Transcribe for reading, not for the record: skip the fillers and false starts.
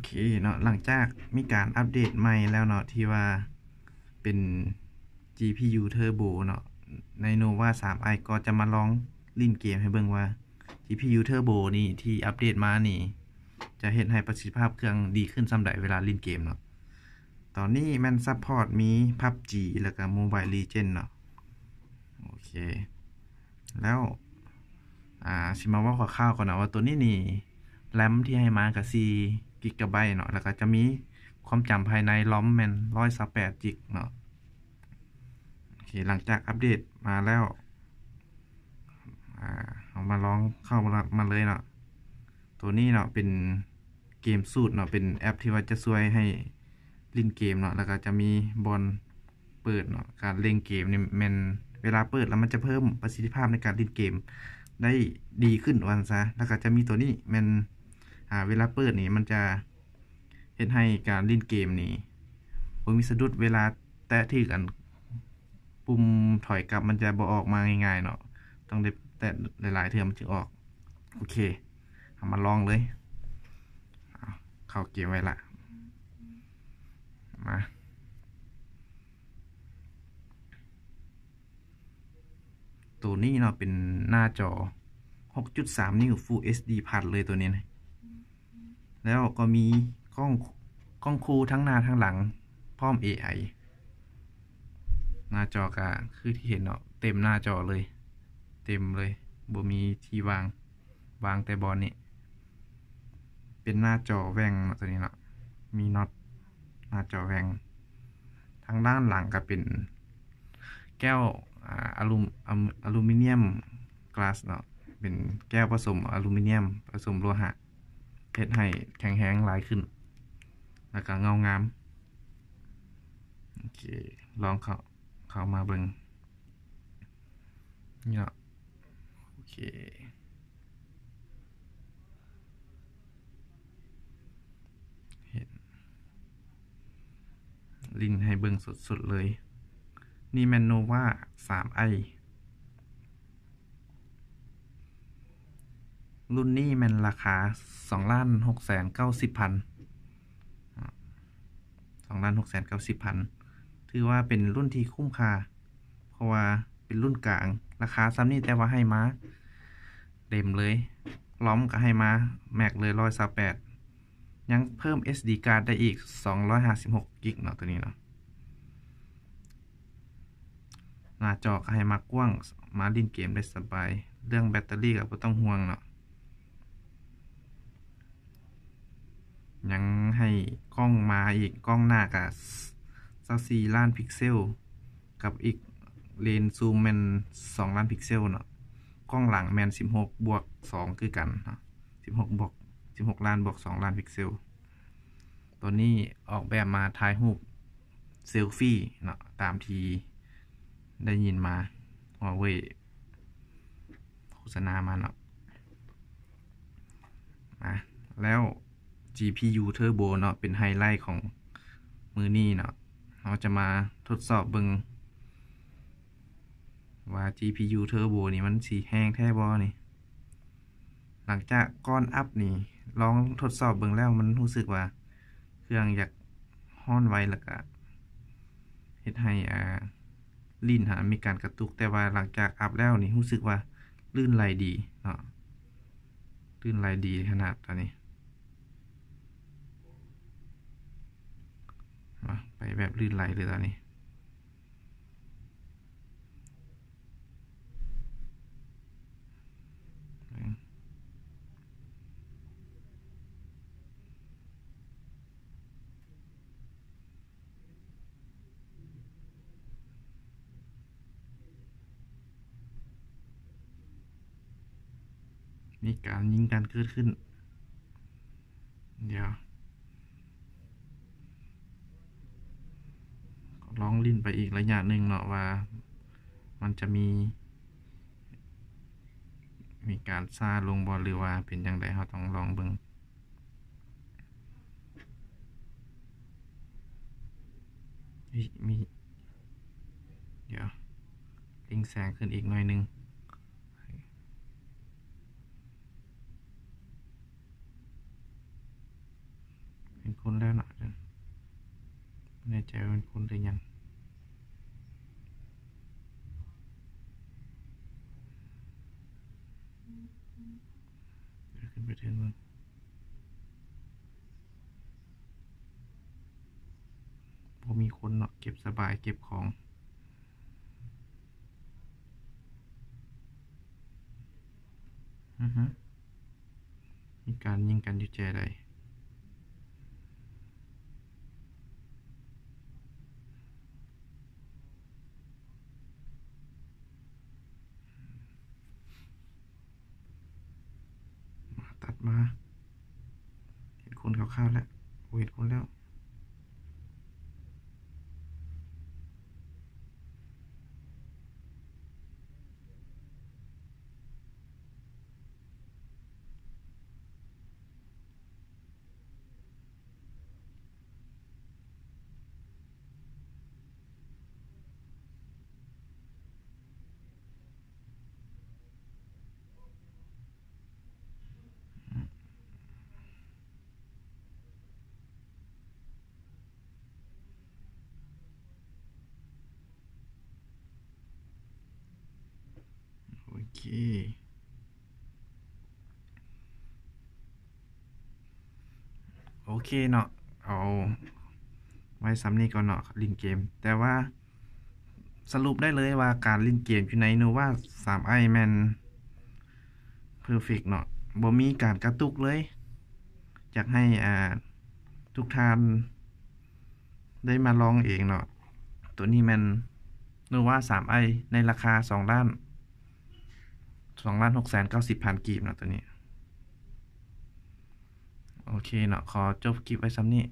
เคเนาะหลังจากมีการอัปเดตใหม่แล้วเนาะที่ว่าเป็น GPU Turbo เนาะใน Nova 3i ก็จะมาลองลิ้นเกมให้เบิ่งว่า GPU Turbo นี่ที่อัปเดตมานี่จะเฮ็ดให้ประสิทธิภาพเครื่องดีขึ้นส่ำใดเวลาลิ้นเกมเนาะตอนนี้มันซัพพอร์ตมี PUBG แล้วก็ Mobile Legends เนาะโอเคแล้วสิมาเว้าคร่าวๆก่อนนะว่าตัวนี้นี่แรมที่ให้มาก็4 GB เนาะแล้วก็จะมีความจำภายในROM แม่น128 GB เนาะโอเคหลังจากอัปเดตมาแล้วเอามาลองเข้ามาเลยเนาะตัวนี้เนาะเป็นเกมสูตรเนาะเป็นแอปที่ว่าจะช่วยให้เล่นเกมเนาะแล้วก็จะมีบอลเปิดเนาะการเล่นเกมนี่แม่นเวลาเปิดแล้วมันจะเพิ่มประสิทธิภาพในการเล่นเกมได้ดีขึ้นว่าซะแล้วก็จะมีตัวนี้แม่นเวลาเปิดนี่มันจะเฮ็ดให้การเล่นเกมนี่บ่มีสะดุดเวลาแตะที่กันปุ่มถอยกลับมันจะบ่ออกมาง่ายๆเนาะต้องได้แตะหลายๆเทื่อมันถึงออกโอเคเอามาลองเลยเข้าเกมไว้ละมาตัวนี้เนาะเป็นหน้าจอ 6.3 นิ้ว Full HD Plus เลยตัวนี้นะแล้วก็มีกล้องคู่ทั้งหน้าทั้งหลังพร้อม AI หน้าจอก็คือที่เห็นเนาะเต็มหน้าจอเลยเต็มเลยบ่มีที่วางแต่บอลนี่เป็นหน้าจอแหว่งตัวนี้เนาะมีน็อตหน้าจอแหว่งทางด้านหลังก็เป็นแก้วอลูมิเนียมกลาสเนาะเป็นแก้วผสมอลูมิเนียมผสมโลหะเฮ็ดให้แข็งแรงหลายขึ้นแล้วก็เงางามโอเคลองเข้ามาเบิ่งนี่เนาะโอเคลิ้นให้เบิ่งสดๆเลยนี่แมนโนวา 3i รุ่นนี้แมันราคา 2,690,000 2,690,000 ถือว่าเป็นรุ่นที่คุ้มค่าเพราะว่าเป็นรุ่นกลางราคาซ้ำนี้แต่ว่าให้มาเต็มเลยล้อมก็ให้มาแม็กเลย128ยังเพิ่ม SD card ได้อีก256 GB เนาะตัวนี้เนาะหน้าจอก็ให้มากว้างมาเล่นเกมได้สบายเรื่องแบตเตอรี่ก็บ่ต้องห่วงเนาะยังให้กล้องมาอีกกล้องหน้ากับ24ล้านพิกเซลกับอีกเลนส์ซูมแม่น2ล้านพิกเซลเนาะกล้องหลังแม่น16+2คือกันเนาะ16ล้านบวก2ล้านพิกเซลตัวนี้ออกแบบมาถ่ายรูปเซลฟี่เนาะตามที่ได้ยินมาHuaweiโฆษณามาเนาะแล้ว GPU Turbo เนาะเป็นไฮไลท์ของมือนี้เนาะเราจะมาทดสอบเบิ่งว่า GPU Turbo นี่มันสิแรงแท้บ่นี่หลังจากก่อนอัพนี่ลองทดสอบเบิ่งแล้วมันรู้สึกว่าเครื่องอยากร้อนไวแล้วก็เฮ็ดให้ลิ้นมีการกระตุกแต่ว่าหลังจากอัพแล้วนี่รู้สึกว่าลื่นไหลดีเนาะลื่นไหลดีขนาดตอนนี้ไปแบบลื่นไหลเลยตอนนี้มีการยิงกันเกิดขึ้นเดี๋ยวลองลิ้นไปอีกระยะหนึ่งเนาะว่ามันจะมีการซ่าลงบอลหรือว่าเป็นจังไดเราต้องลองเบิ่งมีเดี๋ยวเร่งแสงขึ้นอีกหน่อยนึง คนแล้วเนาะไม่แน่ใจว่าเป็นคนหรือยังเดี๋ยวขึ้นไปถึงมึงพอมีคนเนาะเก็บสบายเก็บของมีการยิงกันอยู่แจใดตัดมาเห็นคนคร่าวๆแล้วเห็นคนแล้วโอเคโอเคเนาะเอาไว้ซ้ำนี้ก่อนเนาะลินเกมแต่ว่าสรุปได้เลยว่าการเล่นเกมอยู่ใน Nova 3i แม่นเพอร์เฟกต์เนาะบ่มีการกระตุกเลยอยากให้ทุกท่านได้มาลองเองเนาะตัวนี้แม่น Nova 3i ในราคา2,690,000 กีบเนาะตัวนี้โอเคเนาะขอจบคลิปไว้ซ้ำนี้